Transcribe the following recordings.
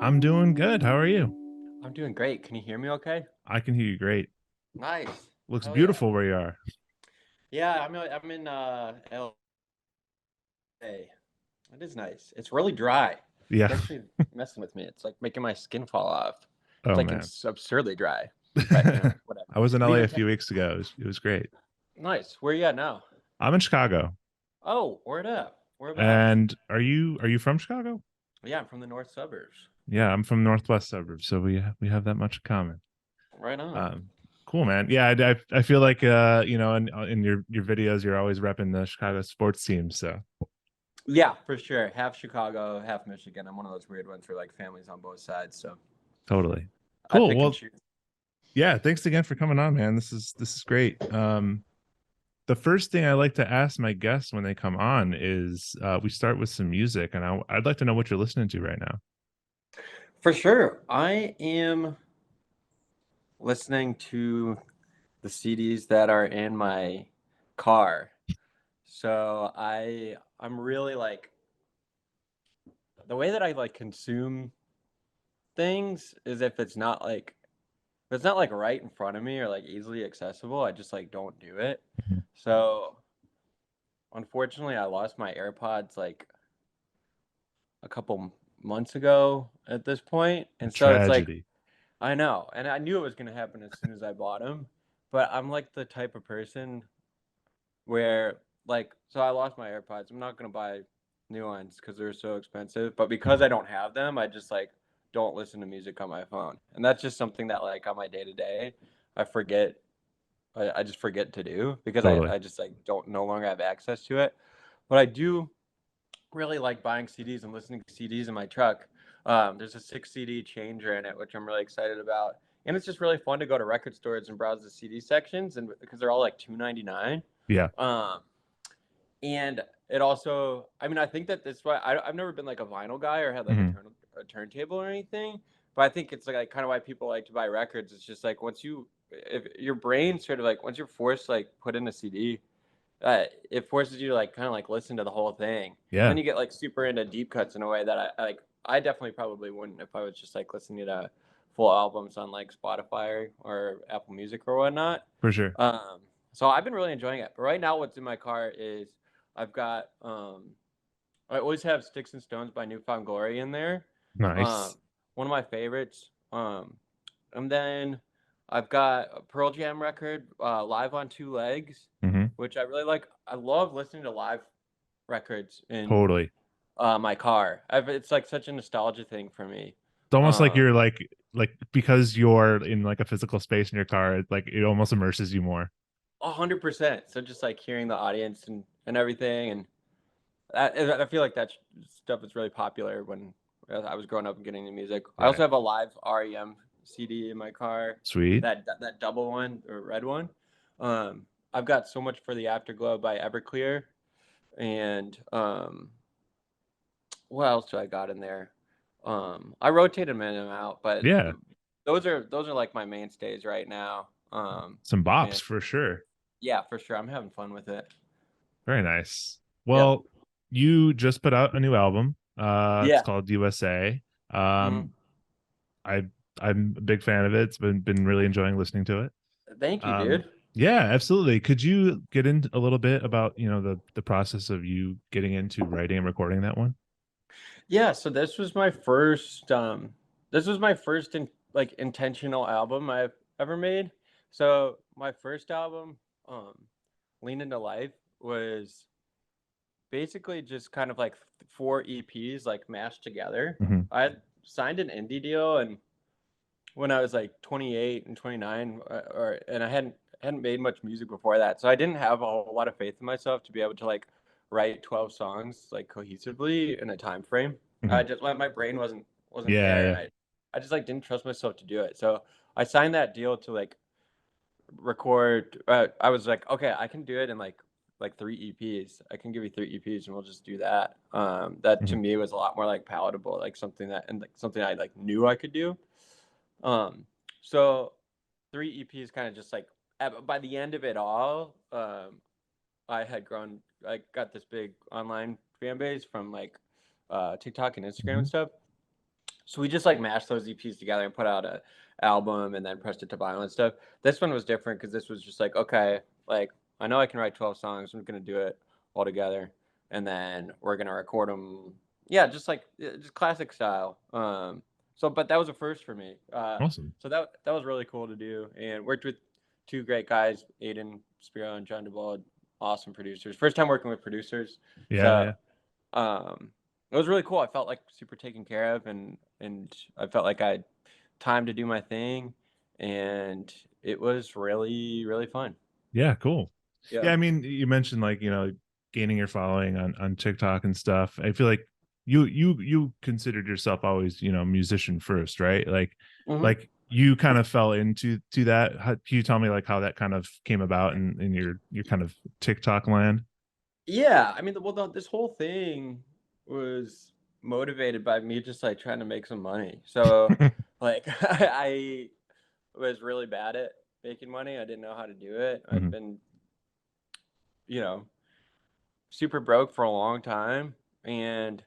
I'm doing good. How are you? I'm doing great. Can you hear me okay? I can hear you great. Nice. Looks Hell yeah. beautiful where you are. Yeah, I'm in LA. It is nice. It's really dry. Yeah. It's actually messing with me. It's like making my skin fall off. It's Oh like man. absurdly dry. But whatever. I was in Leave LA a it few weeks ago. It was great. nice. Where you at now? I'm in Chicago. Oh, word up. Whereabouts? And are you from Chicago? Yeah, I'm from the north suburbs. Yeah, I'm from northwest suburbs, so we have that much in common. Right on. Um cool, man. Yeah, I feel like in your videos you're always repping the Chicago sports team, so Yeah, for sure. Half Chicago, half Michigan. I'm one of those weird ones where like families on both sides, so totally. I Cool. pick and Well, choose. yeah, thanks again for coming on, man. This is great. The first thing I like to ask my guests when they come on is we start with some music, and I'd like to know what you're listening to right now. For sure. I am listening to the CDs that are in my car. So I'm really like the way that I like consume things is if it's not like right in front of me or like easily accessible, I just like don't do it. Mhm. So unfortunately, I lost my AirPods like a couple months ago at this point, and so it's like Tragedy. I know, and I knew it was gonna happen as soon as I bought them. But I'm like the type of person where so I lost my AirPods. I'm not gonna buy new ones because they're so expensive. But because Mhm. I don't have them, I just like don't listen to music on my phone, and that's just something that like on my day to day, I forget. I just forget to do because Totally. I just like don't no longer have access to it. But I do really like buying CDs and listening to CDs in my truck. There's a 6 CD changer in it, which I'm really excited about. And it's just really fun to go to record stores and browse the CD sections, and because they're all like $2.99. Yeah. Um, and it also, I mean, I think that that's why I've never been like a vinyl guy or had like Hmm. a turntable or anything. But I think it's like kind of why people like to buy records. It's just like if your brain sort of like once you're forced to like put in a CD, it forces you to like kind of like listen to the whole thing. And then Yeah. you get like super into deep cuts in a way that I definitely probably wouldn't if I was just like listening to full albums on like Spotify or Apple Music or whatnot. For sure. Um, so I've been really enjoying it. But right now, what's in my car is I've got I always have Sticks and Stones by Newfound Glory in there. Nice. Um, one of my favorites. And then I've got a Pearl Jam record, Live on Two Legs, Hmm. which I really like. I love listening to live records in Totally. my car. It's like such a nostalgia thing for me. It's almost like Um, you're like because you're in like a physical space in your car, it almost immerses you more. 100%. So just like hearing the audience and everything, and I feel like that stuff is really popular when I was growing up and getting into music. I Right. also have a live REM CD in my car, Sweet. that double one or red one. I've got So Much for the Afterglow by Everclear, and what else do I got in there? I rotate them in and out, but Yeah. those are like my mainstays right now. Some bops And for sure. yeah, for sure, I'm having fun with it. Very nice. Yep. Well, you just put out a new album. It's Yeah. called USA. Mhm. Um, I I'm a big fan of it. It's been really enjoying listening to it. Thank you, Um, dude. yeah, absolutely. Could you get into a little bit about the process of you getting into writing and recording that one? Yeah, so this was my first like intentional album I've ever made. So my first album, um, Lean Into Life, was basically just kind of like four EPs like mashed together. Hmm. I had signed an indie deal and when I was like 28 and 29 and I hadn't made much music before that. So I didn't have a whole lot of faith in myself to be able to like write 12 songs like cohesively in a time frame. Hmm. I just my brain wasn't Yeah, there, and yeah. I just like didn't trust myself to do it. So I signed that deal to like record. I was like, okay, I can do it in like three EPs. I can give you three EPs, and we'll just do that. That to Hmm. me was a lot more like palatable, like something that and like something I like knew I could do. Um, so three EPs kind of just like by the end of it all, I had grown. I got this big online fan base from like TikTok and Instagram Hmm. and stuff. So we just like mashed those EPs together and put out a album and then pressed it to vinyl and stuff. This one was different because this was just like, okay, like I know I can write 12 songs. I'm gonna do it all together, and then we're gonna record them. Yeah, just like just classic style. So but that was a first for me. Awesome. So that was really cool to do, and worked with two great guys, Aiden Spiro and John DeBold, awesome producers. First time working with producers. Yeah, So yeah. it was really cool. I felt like super taken care of, and I felt like I had time to do my thing, and it was really fun. Yeah, cool. Yeah. Yeah, I mean, you mentioned like, gaining your following on TikTok and stuff. I feel like you considered yourself always, musician first, right? Hmm. Like you kind of fell into that. Can you tell me like how that kind of came about in your kind of TikTok land? Yeah, I mean, this whole thing was motivated by me just like trying to make some money. So, like, I was really bad at making money. I didn't know how to do it. I'd Mhm. been, you know, super broke for a long time, and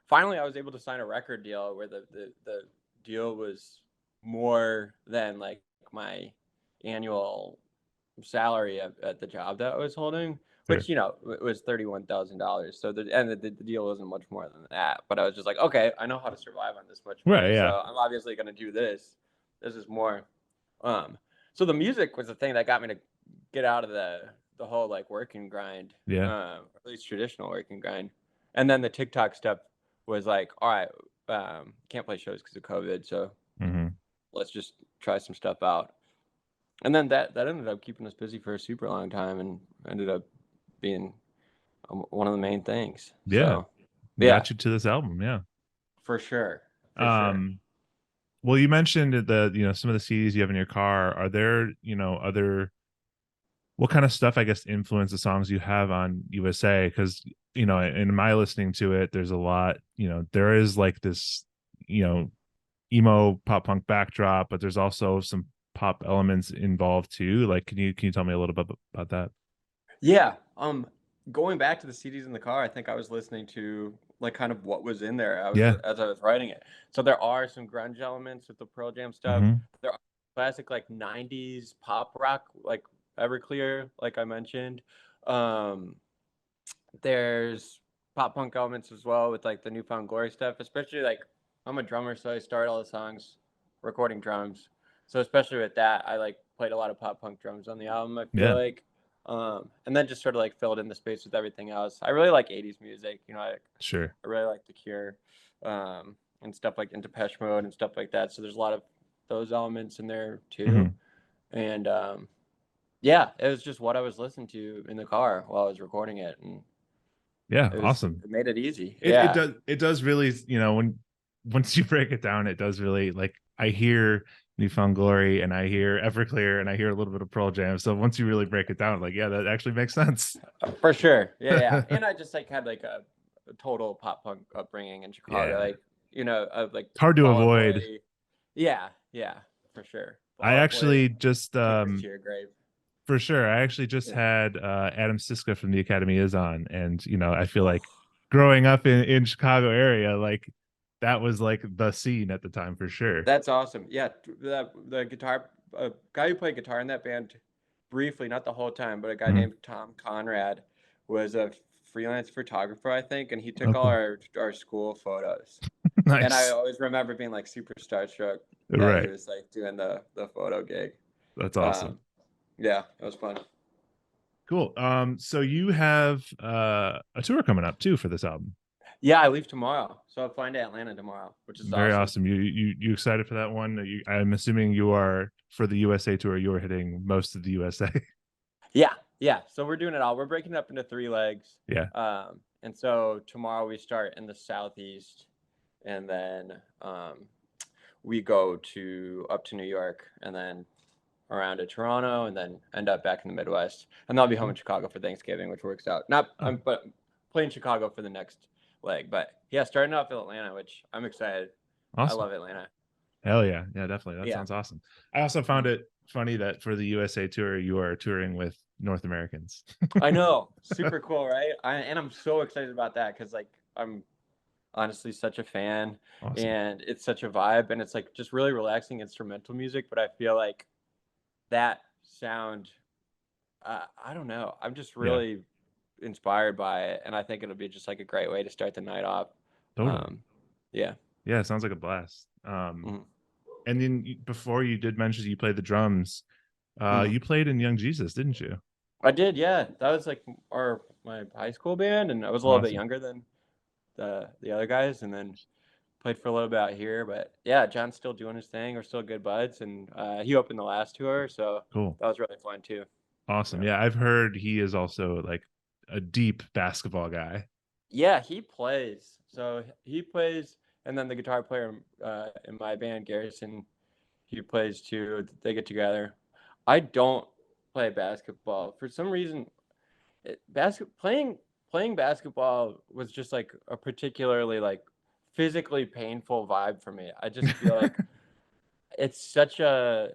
finally I was able to sign a record deal where the deal was more than like my annual salary at the job that I was holding, Sure. which was $31,000. So the deal wasn't much more than that. But I was just like, okay, I know how to survive on this much Right, money, so yeah. I'm obviously gonna do this. This is more. Um, so the music was the thing that got me to get out of the whole like working grind, Yeah. or at least traditional working grind. And then the TikTok stuff was like, all right, can't play shows because of COVID, so Hmm. let's just try some stuff out. And then that ended up keeping us busy for a super long time, and ended up being one of the main things. Yeah. So yeah, Got you to this album, yeah. for sure, for sure. Um well, you mentioned some of the CDs you have in your car. Are there, other what kind of stuff I guess influence the songs you have on USA? Because in my listening to it, there's a lot. There is like this, you know, emo pop punk backdrop, but there's also some pop elements involved too. Like, can you tell me a little bit about that? Yeah. Going back to the CDs in the car, I think I was listening to like kind of what was in there. I was Yeah. as I was writing it. So there are some grunge elements with the Pearl Jam stuff. Hmm. There are classic like '90s pop rock, like Everclear, like I mentioned. Um, there's pop punk elements as well with like the Newfound Glory stuff. Especially like I'm a drummer, so I start all the songs recording drums. So especially with that, I like played a lot of pop punk drums on the album. I feel Yeah. like, and then just sort of like filled in the space with everything else. I really like '80s music. Sure. I really like The Cure, and stuff like in Depeche Mode and stuff like that. So there's a lot of those elements in there too. Hmm. And yeah, it was just what I was listening to in the car while I was recording it, and Yeah. Awesome. it made it easy. It Yeah. does really, when once you break it down, it does really, like, I hear Newfound Glory and I hear Everclear and I hear a little bit of Pearl Jam. So once you really break it down, like, yeah, that actually makes sense. For sure. Yeah, yeah. And I just like had like a total pop punk upbringing in Chicago. Yeah. Like, of like It's hard to Fall Out avoid. Boy. Yeah, yeah, for sure. I Fall Out Boy, actually just Kick This to Your Grave. for sure. I actually just Yeah. had Adam Siska from the Academy is on, and I feel Oh, like growing up in Chicago area, like that was like the scene at the time for sure. that's awesome. Yeah, the guitar guy who played guitar in that band briefly, not the whole time, but a guy Mhm. named Tom Conrad was a freelance photographer, I think, and he took all Okay. our school photos. And I Nice. always remember being like super starstruck that he Right. was like doing the photo gig. That's awesome. Um, yeah, it was fun. Cool. So you have a tour coming up too for this album. Yeah, I leave tomorrow, so I'm flying to Atlanta tomorrow, which is Very awesome. awesome. You excited for that one? I'm assuming you are for the USA tour. You are hitting most of the USA. Yeah, yeah. So we're doing it all. We're breaking it up into three legs. Yeah. And so tomorrow we start in the southeast, and then we go to up to New York, and then around to Toronto, and then end up back in the Midwest. And I'll be home in Chicago for Thanksgiving, which works out. Not, Oh, but playing Chicago for the next leg. But yeah, starting off in Atlanta, which I'm excited. I awesome. love Atlanta. Hell yeah. Yeah, definitely. That Yeah. sounds awesome. I also found it funny that for the USA tour, you are touring with North Americans. I know, super cool, right? And I'm so excited about that because like honestly such a fan, Awesome. and it's such a vibe, and it's like just really relaxing instrumental music. But I feel like that sound, I don't know. I'm just Yeah, really inspired by it, and I think it'll be just like a great way to start the night off. totally. Um, yeah. Yeah, it sounds like a blast. Mhm. And then before you did mention you played the drums. Mhm. You played in Young Jesus, didn't you? I did, yeah. That was like our my high school band, and I was a little bit Awesome. younger than the other guys, and then played for a little bit out here. But yeah, John's still doing his thing. We're still good buds, and he opened the last tour, so Cool. that was really fun too. Awesome. Yeah, Yeah, I've heard he is also like a deep basketball guy. yeah, he plays. So he plays, and then the guitar player in my band, Garrison, he plays too. They get together. I don't play basketball for some reason. Playing basketball was just like a particularly like physically painful vibe for me. I just feel like it's such a,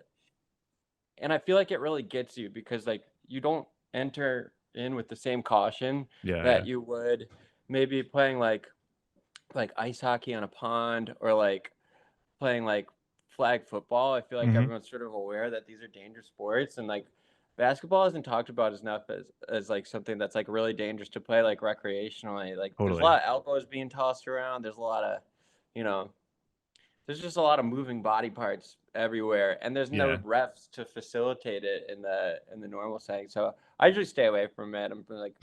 and I feel like it really gets you because like you don't enter in with the same caution Yeah, yeah. that you would maybe playing like ice hockey on a pond, or like playing like flag football. I feel like Hmm. everyone's sort of aware that these are dangerous sports, and like basketball isn't talked about as enough as like something that's like really dangerous to play like recreationally. Like there's a Totally. lot of elbows being tossed around. There's a lot of, you know, there's just a lot of moving body parts everywhere, and there's no Yeah. refs to facilitate it in the normal setting. So I usually stay away from it. I'm like,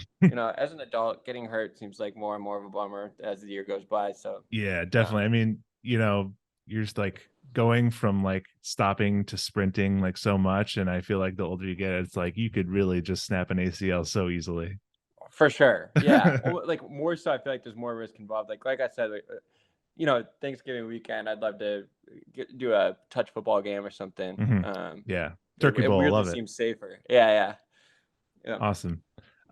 as an adult, getting hurt seems like more and more of a bummer as the year goes by. So, Yeah, um, definitely. I mean, you're just like going from like stopping to sprinting like so much. And I feel like the older you get, it's like you could really just snap an ACL so easily. for sure, yeah. Well, like more so, I feel like there's more risk involved. Like I said, Thanksgiving weekend, I'd love to do a touch football game or something. Hmm. Yeah. Turkey It Bowl, weirdly love it. seems safer. Yeah, yeah, yeah. Awesome.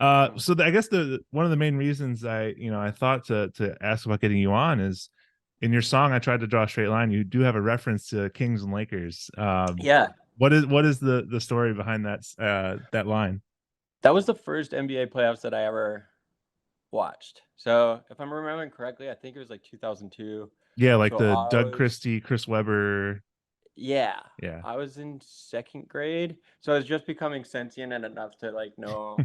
Mhm. So I guess the one of the main reasons I thought to ask about getting you on is in your song I tried to draw a straight line. You do have a reference to Kings and Lakers. Yeah, What is the story behind that line? that was the first NBA playoffs that I ever watched. So if I'm remembering correctly, I think it was like 2002. Yeah, like So the I Doug was, Christie, Chris Webber. yeah, Yeah. I was in second grade. So I was just becoming sentient and enough to like know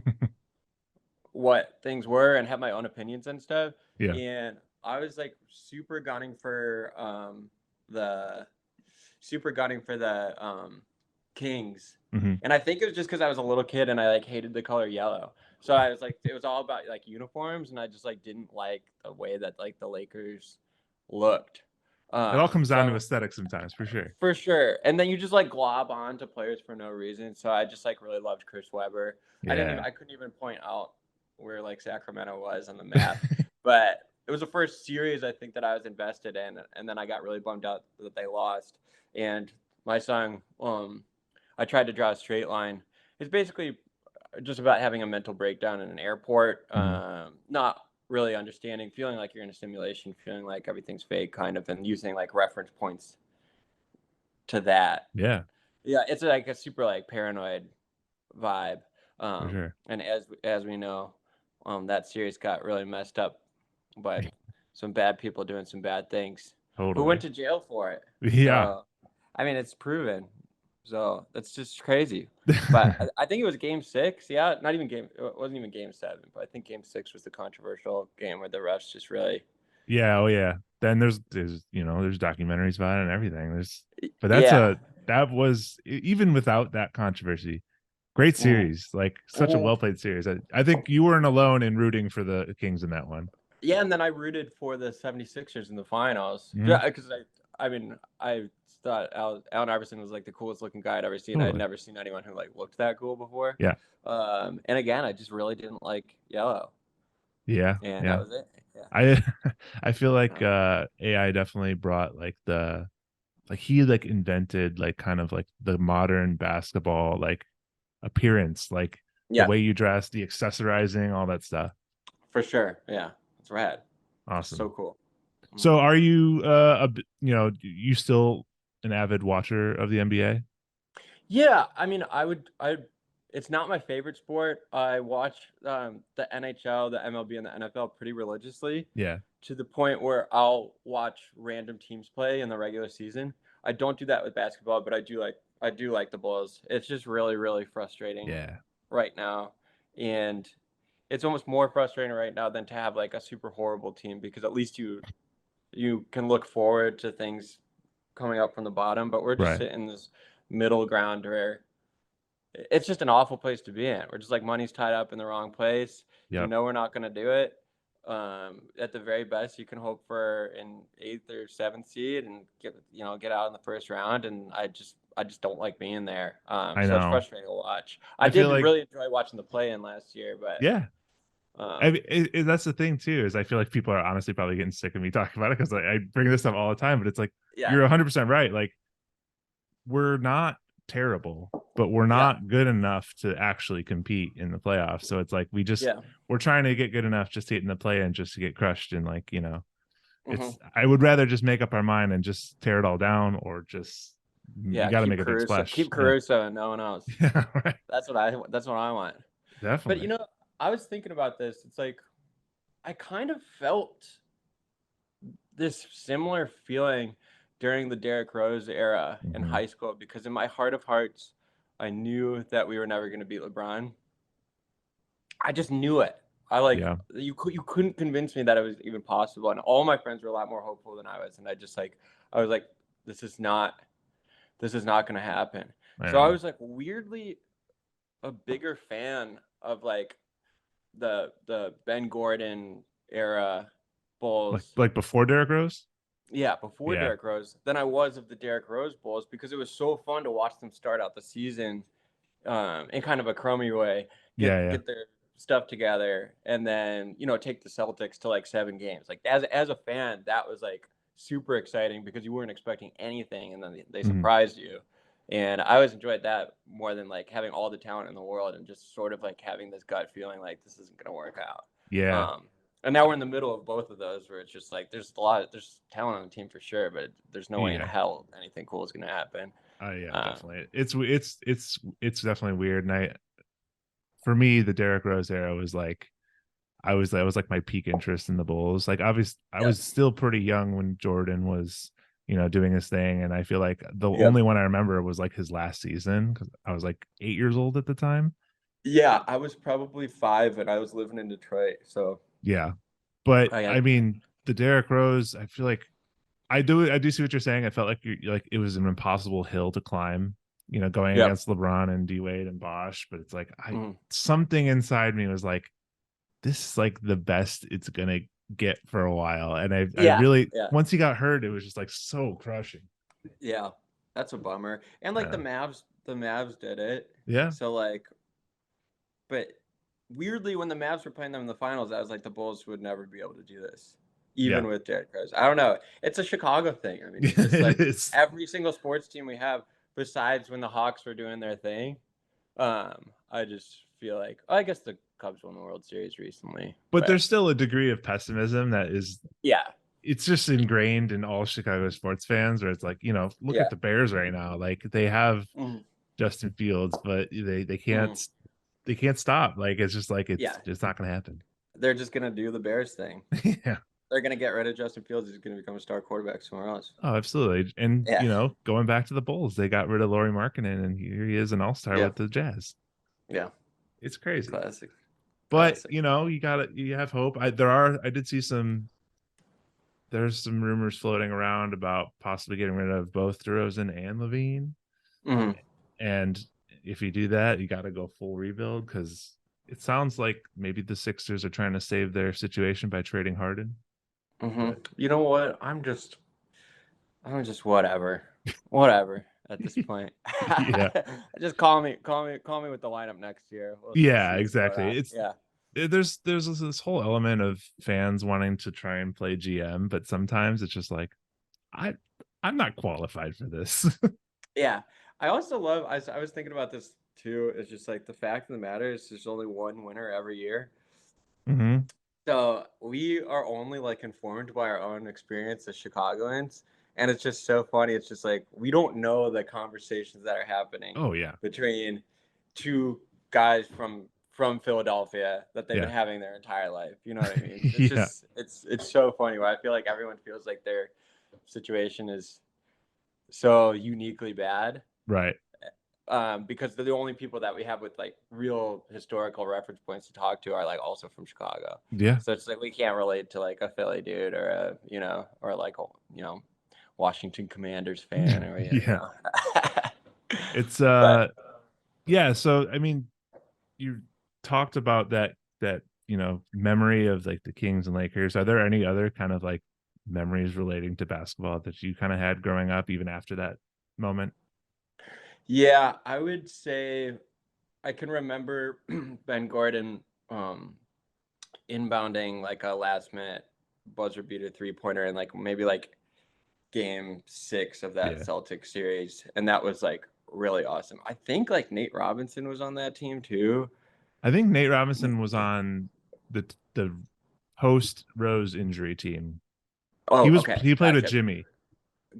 what things were and have my own opinions and stuff. Yeah. And I was like the super gunning for the Kings. Hmm. And I think it was just because I was a little kid and I like hated the color yellow. So I was like, it was all about like uniforms, and I just like didn't like the way that like the Lakers looked. It all comes down to So aesthetics sometimes, for sure. for sure. And then you just like glob on to players for no reason. So I just like really loved Chris Webber. Yeah. I couldn't even point out where like Sacramento was on the map. But it was the first series I think that I was invested in, and then I got really bummed out that they lost. And my song, I tried to draw a straight line. It's basically just about having a mental breakdown in an airport, Hmm. not really understanding, feeling like you're in a simulation, feeling like everything's fake, kind of, and using like reference points to that. Yeah, Yeah, it's like a super like paranoid vibe. for sure. And as we know, that series got really messed up by some bad people doing some bad things, who went Totally. to jail for it. Yeah. So, I mean, it's proven. So that's just crazy. But I think it was Game 6. Yeah, not even game. It wasn't even Game 7. But I think Game 6 was the controversial game where the refs just really. Yeah, oh yeah. Then there's documentaries about it and everything. But Yeah. that was even without that controversy. Great Mm-hmm. series, like such a Mm-hmm. well played series. I think you weren't alone in rooting for the Kings in that one. Yeah, and then I rooted for the 76ers in the finals. Mhm. Yeah, because I mean, I thought Allen Iverson was like the coolest looking guy I'd ever seen. I had Totally. never seen anyone who like looked that cool before. Yeah. And again, I just really didn't like yellow, Yeah. and that Yeah. was it. Yeah. I I feel like Um, AI definitely brought like he like invented like kind of like the modern basketball like appearance, like the yeah, way you dress, the accessorizing, all that stuff. for sure. Yeah, it's rad. Just Awesome. so cool. So Mhm. are you you still an avid watcher of the NBA? Yeah, I mean, I would. It's not my favorite sport. I watch the NHL, the MLB, and the NFL pretty religiously Yeah. to the point where I'll watch random teams play in the regular season. I don't do that with basketball, but I do like the Bulls. It's just really, really frustrating Yeah. right now. And it's almost more frustrating right now than to have like a super horrible team, because at least you can look forward to things coming up from the bottom, but we're just Right. sitting in this middle ground where it's just an awful place to be in. We're just like money's tied up in the wrong place. You Yep. know we're not going to do it. At the very best, you can hope for an eighth or seventh seed and get out in the first round. And I just don't like being there. I So it's know. frustrating to watch. I I feel did like, really enjoy watching the play in last year, but yeah. um, That's the thing too, is I feel like people are honestly probably getting sick of me talking about it because I bring this up all the time, but it's like yeah, you're 100% right. Like we're not terrible, but we're yeah, not good enough to actually compete in the playoffs. So it's like yeah. we're trying to get good enough just to get in the play and just to get crushed. And like, Hmm. I would rather just make up our mind and just tear it all down, or just you Yeah, got to keep make a big Caruso, splash. keep Yeah. Caruso, and no one else. Yeah. Right. That's what I want. But Definitely. I was thinking about this. It's like I kind of felt this similar feeling during the Derrick Rose era in Hmm. high school, because in my heart of hearts, I knew that we were never going to beat LeBron. I just knew it. I like Yeah. you couldn't convince me that it was even possible, and all my friends were a lot more hopeful than I was, and I was like, this is not going to happen. I So I know. was like weirdly a bigger fan of like the Ben Gordon era Like Bulls, before Derrick Rose. yeah, before Yeah. Derrick Rose, than I was of the Derrick Rose Bulls, because it was so fun to watch them start out the season in kind of a crummy way, Yeah. get Yeah. get their stuff together, and then take the Celtics to like 7 games. Like as a fan, that was like super exciting because you weren't expecting anything, and then they Hmm. surprised you. And I always enjoyed that more than like having all the talent in the world and just sort of like having this gut feeling like this isn't going to work out. Yeah. Um, and now we're in the middle of both of those, where it's just like there's talent on the team for sure, but there's no way in Yeah. hell anything cool is going to happen. Yeah, Um, definitely. It's definitely weird. And for me, the Derrick Rose era was like I was like my peak interest in the Bulls. Like obviously I yep. was still pretty young when Jordan was, doing his thing. And I feel like the only Yep. one I remember was like his last season because I was like 8 years old at the time. Yeah, I was probably 5 and I was living in Detroit, so Yeah. But I I had mean, the Derrick Rose, I feel like I do see what you're saying. I felt like like it was an impossible hill to climb, going yep. against LeBron and D Wade and Bosh. But it's like Mhm. something inside me was like, this is like the best it's gonna get for a while. And I Yeah, really, yeah, once he got hurt, it was just like so crushing. yeah. That's a bummer. And like Yeah. The Mavs did it. Yeah. So like, but weirdly, when the Mavs were playing them in the finals, I was like, the Bulls would never be able to do this, Yeah. even with Derrick Rose. I don't know. It's a Chicago thing. I mean, it's just It like is. every single sports team we have, besides when the Hawks were doing their thing. I just feel like I guess the Cubs won the World Series recently, But but there's still a degree of pessimism that is, yeah, it's just ingrained in all Chicago sports fans, where it's like, look at yeah. the Bears right now. Like they have Mm, Justin Fields, but they mm, can't stop. Like it's just like it's yeah. just not gonna happen. They're just gonna do the Bears thing. Yeah. They're gonna get rid of Justin Fields. He's gonna become a star quarterback somewhere else. Oh, absolutely. And Yeah, going back to the Bulls, they got rid of Laurie Markkinen, and here he is, an all-star yeah, with the Jazz. yeah. It's crazy. Classic, But classic. you have hope. I did see there's some rumors floating around about possibly getting rid of both DeRozan and Levine. Hmm. And if you do that, you got to go full rebuild, because it sounds like maybe the Sixers are trying to save their situation by trading Harden. Hmm. But You know what? I'm just whatever at this point. yeah, Just call me with the lineup next year. We'll yeah, see what's going exactly. on. Yeah, There's this whole element of fans wanting to try and play GM, but sometimes it's just like I I'm not qualified for this. yeah. I also love. I was thinking about this too. It's just like the fact of the matter is there's only one winner every year. Hmm. So we are only like informed by our own experience as Chicagoans. And it's just so funny. It's just like we don't know the conversations that are happening Oh yeah. between two. guys from Philadelphia that they've been Yeah. having their entire life. You know what I mean? It's Yeah. just it's so funny where I feel like everyone feels like their situation is so uniquely bad, Right. because they're the only people that we have with like real historical reference points to talk to are like also from Chicago. Yeah. So it's like we can't relate to like a Philly dude or a or like a Washington Commanders fan or Yeah. It's but yeah, so I mean, you talked about that memory of like the Kings and Lakers. Are there any other kind of like memories relating to basketball that you kind of had growing up even after that moment? yeah, I would say I can remember Ben Gordon um inbounding like a last minute buzzer beater 3-pointer in like maybe like game 6 of that Yeah. Celtics series, and that was like really awesome. I think like Nate Robinson was on that team too. I think Nate Robinson was on the post Rose injury team. Oh, okay, He played with gotcha, Jimmy.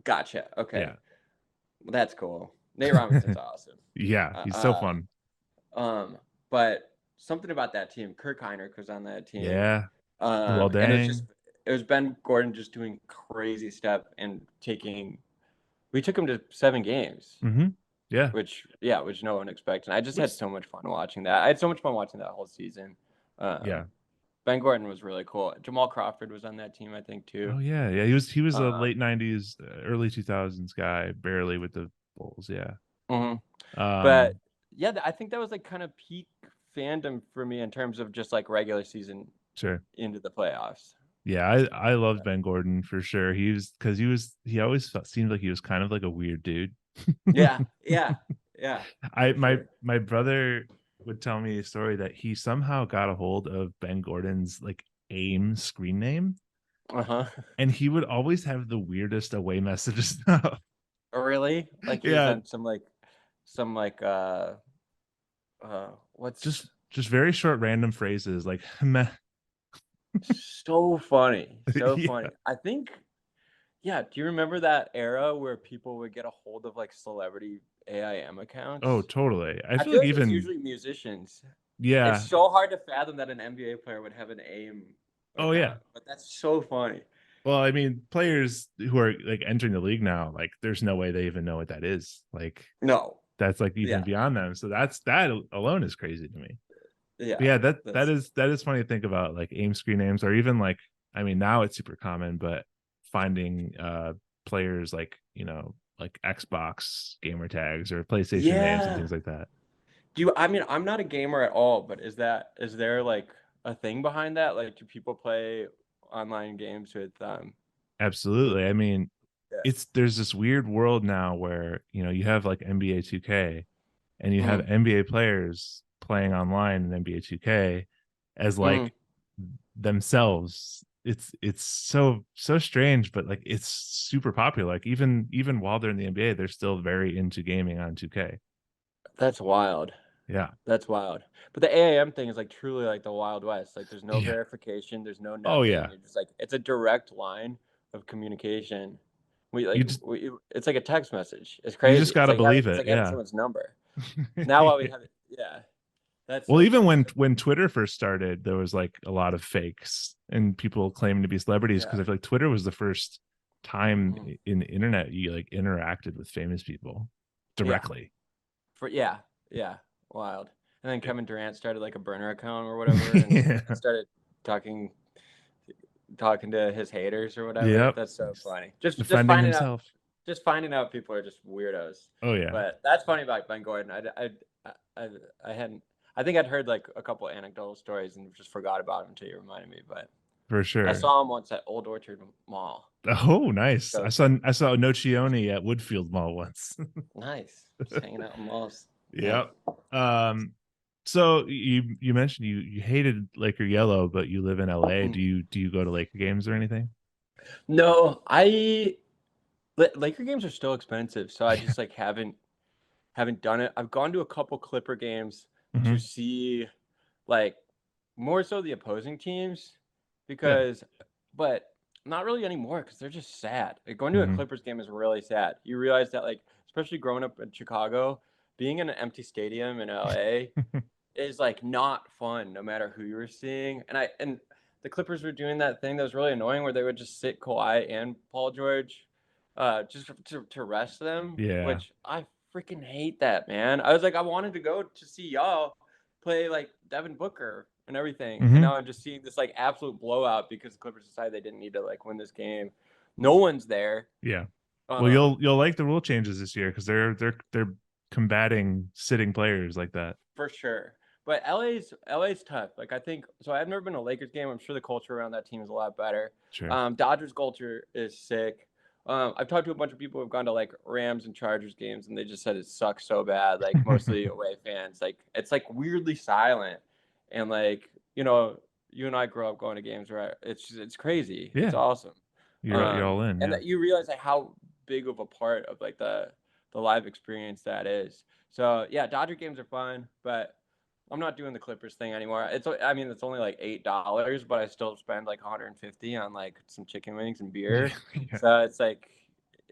gotcha. Okay, Yeah. well, that's cool. Nate Robinson's awesome. Yeah, Uh, he's so uh, fun. but something about that team. Kirk Heinrich was on that team, Yeah. Well, and dang. it was Ben Gordon just doing crazy stuff and taking. We took him to 7 games. Mm-hmm. Yeah. Which no one expected. I just had Which so much fun watching that. I had so much fun watching that whole season. yeah. Um, Ben Gordon was really cool. Jamal Crawford was on that team, I think, too. Oh yeah, yeah. He was a Um, late '90s, early 2000s guy, barely with the Bulls. Yeah. mhm. But Um. yeah, I think that was like kind of peak fandom for me in terms of just like regular season Sure. into the playoffs. Yeah, I loved Ben Gordon for sure. He always seemed like he was kind of like a weird dude. Yeah, yeah, yeah, I for sure. my brother would tell me a story that he somehow got a hold of Ben Gordon's like AIM screen name, Uh huh. and he would always have the weirdest away messages. Really? Like he was Yeah, on some like what's just very short random phrases like meh. so funny, so Yeah. funny. I think. Yeah, do you remember that era where people would get a hold of like celebrity AIM Oh, accounts? totally. I I feel feel like like it was even usually musicians. It's yeah. so hard to fathom that an NBA player would have an AIM Oh yeah. account, but that's so funny. Well, I mean, players who are like entering the league now, like there's no way they even know what that is. Like No, that's like even yeah, beyond them. So that alone is crazy to me. But yeah, yeah, that's that is funny to think about, like AIM screen names, or even like I mean now it's super common, but finding players like like Xbox gamer tags or PlayStation names and yeah. things like that. Do you? I mean, I'm not a gamer at all, but is there like a thing behind that? Like, do people play online games with Absolutely. I mean, yeah. it's there's this weird world now where you have like NBA 2K and you have Mm, NBA players playing online in NBA 2K as mm. like themselves. It's so strange, but like it's super popular. Like even while they're in the NBA, they're still very into gaming on 2K. That's wild. Yeah. That's wild. But the AAM thing is like truly like the Wild West. Like there's no Yeah. verification, there's no Oh nothing. yeah. You're just like it's a direct line of communication. We You like just it's like a text message. It's you just crazy. got to believe It's it. like having Yeah. someone's number. Now while we have it, yeah. That's Well, so even funny. when Twitter first started, there was like a lot of fakes and people claiming to be celebrities because Yeah. I feel like Twitter was the first time Mhm. in the internet you like interacted with famous people Yeah. directly. Yeah. Yeah. Wild. And then Kevin Durant started like a burner account or whatever and Yeah. started talking talking to his haters or whatever. Yep. That's so funny. Just Defending finding out himself. people are just weirdos. Oh yeah, But that's funny about Ben Gordon. I, I hadn't. I think I'd heard like a couple anecdotal stories and just forgot about him until you reminded me. But for I sure. saw him once at Old Orchard Mall. Oh, nice. So I saw Nocioni at Woodfield Mall once. nice, just hanging out in malls. Yeah. Yep. Um so you mentioned you hated Laker yellow, but you live in LA. Do you go to Laker games or anything? No, Laker games are still expensive, so I just like haven't done it. I've gone to a couple Clipper games to Hmm. see like more so the opposing teams Yeah. because but not really anymore because they're just sad. Like going to a Hmm. Clippers game is really sad. You realize that like especially growing up in Chicago, being in an empty stadium in LA is like not fun no matter who you were seeing. And the Clippers were doing that thing that was really annoying where they would just sit Kawhi and Paul George just to rest them, Yeah. which I freaking hate that, man. I was like, I wanted to go to see y'all play like Devin Booker and everything. And Hmm. now I'm just seeing this like absolute blowout because the Clippers decided they didn't need to like win this game. No one's there. Yeah. Well, Um, you'll like the rule changes this year because they're combating sitting players like that. for sure. But LA's tough. Like I think so. I've never been to a Lakers game. I'm sure the culture around that team is a lot better. Sure. Dodgers culture is sick. I've talked to a bunch of people who've gone to like Rams and Chargers games, and they just said it sucks so bad. Like mostly away fans. Like it's like weirdly silent, and like you and I grew up going to games where it's crazy. It's Yeah. awesome. You're all in. And Yeah. that you realize like how big of a part of like the live experience that is. So yeah, Dodger games are fun, but I'm not doing the Clippers thing anymore. I mean, it's only like $8, but I still spend like 150 on like some chicken wings and beer. Yeah. So it's like,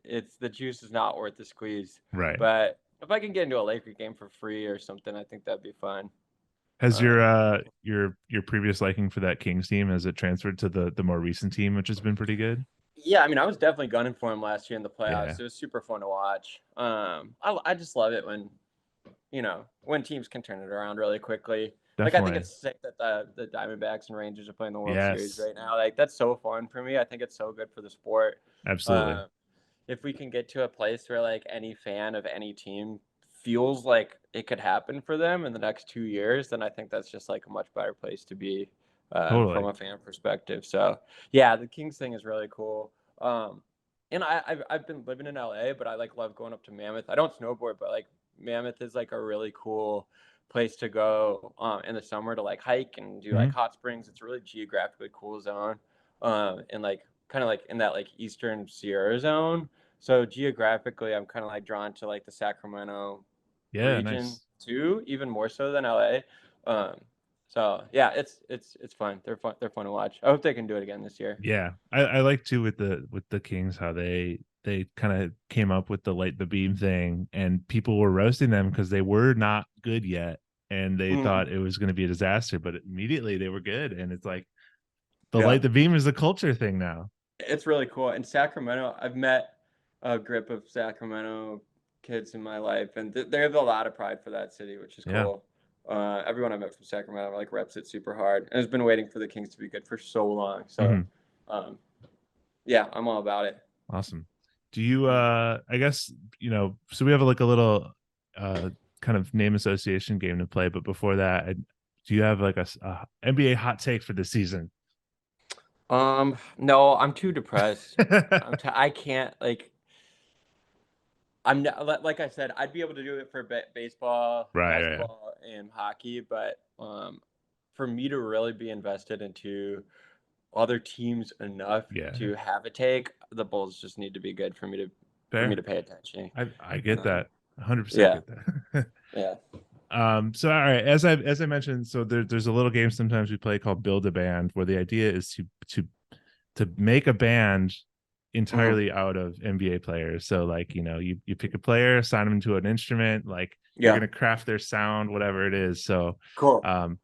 it's the juice is not worth the squeeze. Right. But if I can get into a Laker game for free or something, I think that'd be fun. Has Um, your previous liking for that Kings team has it transferred to the more recent team, which has been pretty good? yeah, I mean, I was definitely gunning for him last year in the Yeah, playoffs. It was super fun to watch. I just love it when when teams can turn it around really quickly. Like I think definitely. it's sick that the Diamondbacks and Rangers are playing the World Series Yes, right now. Like that's so fun for me. I think it's so good for the sport. absolutely. Uh, if we can get to a place where like any fan of any team feels like it could happen for them in the next 2 years, then I think that's just like a much better place to be from Totally. a fan perspective. So yeah, the Kings thing is really cool. And I've been living in LA, but I like love going up to Mammoth. I don't snowboard, but like Mammoth is like a really cool place to go in the summer to like hike and do like Hmm. hot springs. It's a really geographically cool zone, and like kind of like in that like eastern Sierra zone. So geographically, I'm kind of like drawn to like the Sacramento Yeah, region nice. too, even more so than LA. Um, so yeah, it's fun. They're fun. They're fun to watch. I hope they can do it again this year. Yeah, I like too with the Kings how they kind of came up with the light the beam thing, and people were roasting them because they were not good yet, and they Mm, thought it was going to be a disaster, but immediately they were good, and it's like the yeah. light the beam is a culture thing now. It's really cool. In Sacramento, I've met a group of Sacramento kids in my life, and they have a lot of pride for that city, which is Yeah. cool. Everyone I met from Sacramento like reps it super hard, and has been waiting for the Kings to be good for so long. So, Hmm. um, yeah, I'm all about it. Awesome. Do you Mm. I guess, so we have like a little uh kind of name association game to play, but before that, do you have like a NBA hot take for this season? No, I'm too depressed. I can't like. I'm not, like I said, I'd be able to do it for baseball, Right, right. basketball, and hockey, but for me to really be invested into other teams enough Yeah. to have a take, the Bulls just need to be good for me Fair. to pay attention. I get Um, that. 100% yeah, get that. yeah. So all right, as I mentioned, so there's a little game sometimes we play called Build a Band, where the idea is to make a band Mhm. entirely out of NBA players. So like, you pick a player, assign them to an instrument, like you're Yeah, gonna craft their sound, whatever it is. So cool. um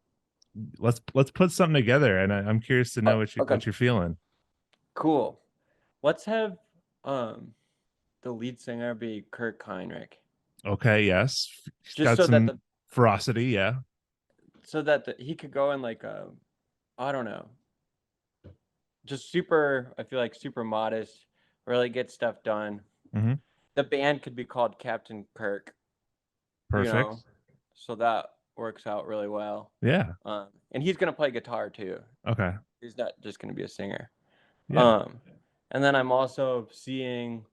let's put something together, and I'm curious to know Okay, what you're feeling. cool. Let's have um the lead singer be Kirk Heinrich, Okay, yes. He's just got so that some ferocity, yeah. he could go in like I don't know, just super. I feel like super modest, really get stuff done. Hmm. The band could be called Captain Kirk, you Perfect. know, so that works out really well. Yeah. And he's gonna play guitar too. Okay. He's not just gonna be a singer. Yeah. Um, and then I'm also seeing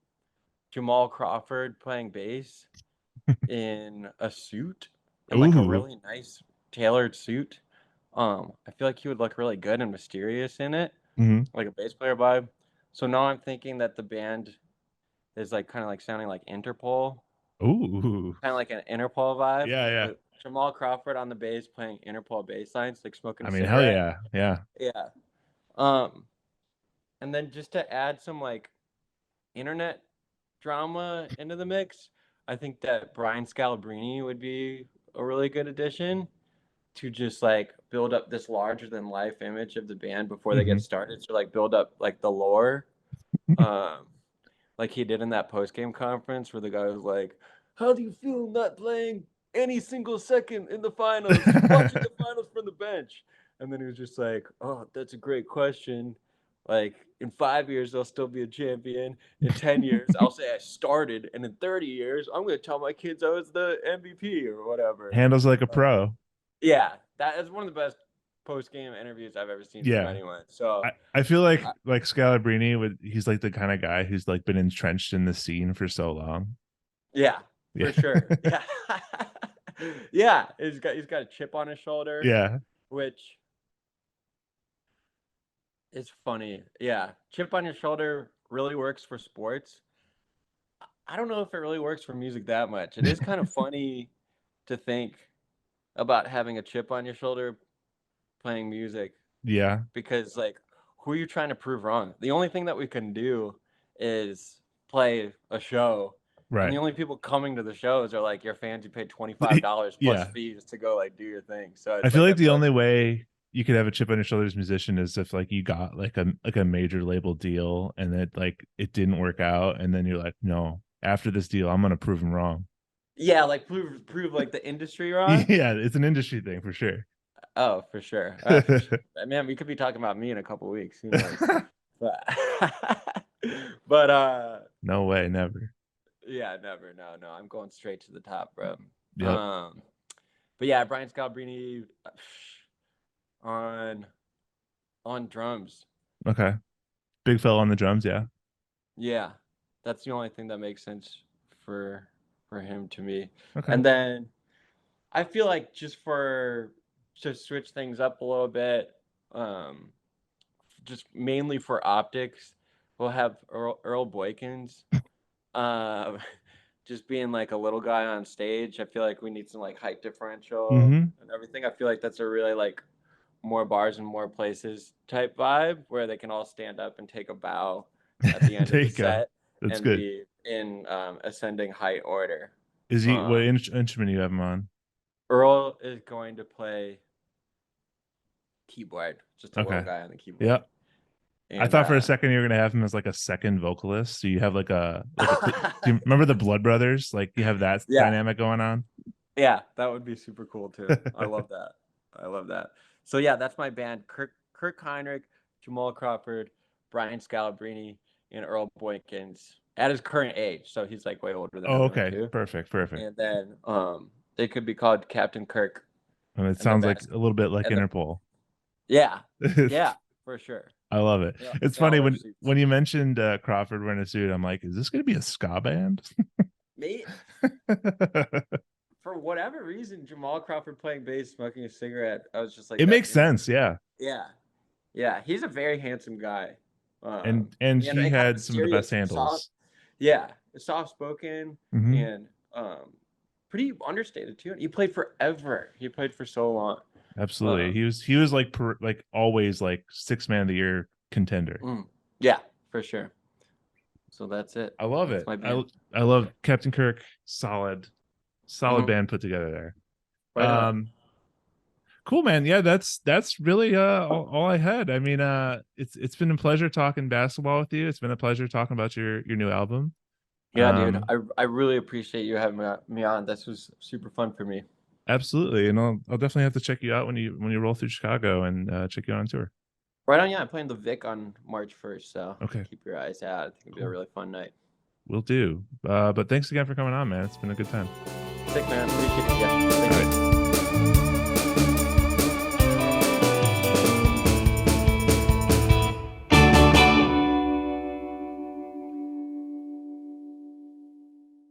Jamal Crawford playing bass in a suit, in like a Ooh. really nice tailored suit. I feel like he would look really good and mysterious in it, Hmm. like a bass player vibe. So now I'm thinking that the band is like kind of like sounding like Interpol, Ooh. kind of like an Interpol vibe Yeah, yeah. with Jamal Crawford on the bass playing Interpol bass lines, like smoking I a mean, hell cigarette. yeah. Yeah. Yeah. Um, and then just to add some like internet drama into the mix, I think that Brian Scalabrine would be a really good addition. to just like build up this larger than life image of the band before they get Hmm. started, to like build up like the lore. Um, like he did in that post game conference where the guy was like, "How do you feel not playing any single second in the finals, watching the finals from the bench?" And then he was just like, "Oh, that's a great question. Like in 5 years, I'll still be a champion. In 10 years, I'll say I started, and in 30 years, I'm gonna tell my kids I was the MVP or whatever." Handles like a Uh, pro. yeah, that is one of the best post game interviews I've ever seen from Yeah. anyone. So, I feel uh, like Scalabrini would he's like the kind of guy who's like been entrenched in the scene for so long. yeah, Yeah. for sure. Yeah. Yeah, he's got a chip on his shoulder, Yeah. which is funny. Yeah. Chip on your shoulder really works for sports. I don't know if it really works for music that much. It is kind of funny to think about having a chip on your shoulder playing music, Yeah. because like who are you trying to prove wrong? The only thing that we can do is play a show, and the Right. only people coming to the shows are like your fans who paid $25 plus Yeah. fees to go like do your thing. So I it's feel like like that's the a only way you could have a chip on your shoulder as a musician is if like you got like a major label deal and it didn't work out and then you're like, no, after this deal, I'm gonna prove them wrong. yeah, like prove like the industry wrong. Yeah, it's an industry thing for sure. Oh, for sure. Man, we could be talking about me in a couple weeks. Who knows? But but No way, never. yeah, never. No, no. I'm going straight to the top, bro. Yep. Um, but yeah, Brian Scalabrine on on drums. Okay. Big fella on the drums, yeah. Yeah, that's the only thing that makes sense for for him to me. Okay. And then I feel like just for to switch things up a little bit, um, just mainly for optics, we'll have Earl Boykins. Um, just being like a little guy on stage, I feel like we need some like height differential Mm-hmm. and everything. I feel like that's a really like more bars and more places type vibe where they can all stand up and take a bow at the end There of the you go. set That's and good. be in ascending height order. Is he what Um, instrument do you have him on? Earl is going to play keyboard, just a little Okay. guy on the keyboard. Yep. I And thought for a second you were gonna have him as like a second vocalist. So you have do you remember the Blood Brothers? Like you have that yeah, dynamic going on. yeah, that would be super cool too. I love that. I love that. So yeah, that's my band. Kirk Heinrich, Jamal Crawford, Brian Scalabrine, and Earl Boykins at his current age. So he's like way older than Oh, everyone okay. too. Perfect. Perfect. And then they could be called Captain Kirk And it and the sounds like best a little bit like and the Interpol. yeah, yeah, for sure. I love it. It's They all funny wear suits. when you mentioned Crawford wearing a suit, I'm like, is this gonna be a ska band? Me, for whatever reason, Jamal Crawford playing bass, smoking a cigarette. I was just like, It that's makes him. sense, yeah. Yeah, yeah. He's a very handsome guy. And he And kind of had some of the best serious, soft. handles. Yeah, soft spoken Hmm. and pretty understated too. He played forever. He played for so long. Absolutely. Um, He was like always like six man of the year contender. mm, yeah, for sure. So that's it. I love That's it. my band. I love Captain Kirk. Solid Hmm. band put together there. Right on. Cool, man. Yeah, that's really all I had. I mean, it's been a pleasure talking basketball with you. It's been a pleasure talking about your new album. Yeah, dude. Um, I really appreciate you having me on. This was super fun for me. absolutely, and I'll definitely have to check you out when you roll through Chicago and check you out on tour. Right on. Yeah, I'm playing the Vic on March 1st, so Okay, keep your eyes out. I think it'll be a cool. really fun night. Will do. But thanks again for coming on, man. It's been a good time. Sick, man. Appreciate it. Yeah. All Thank right. you.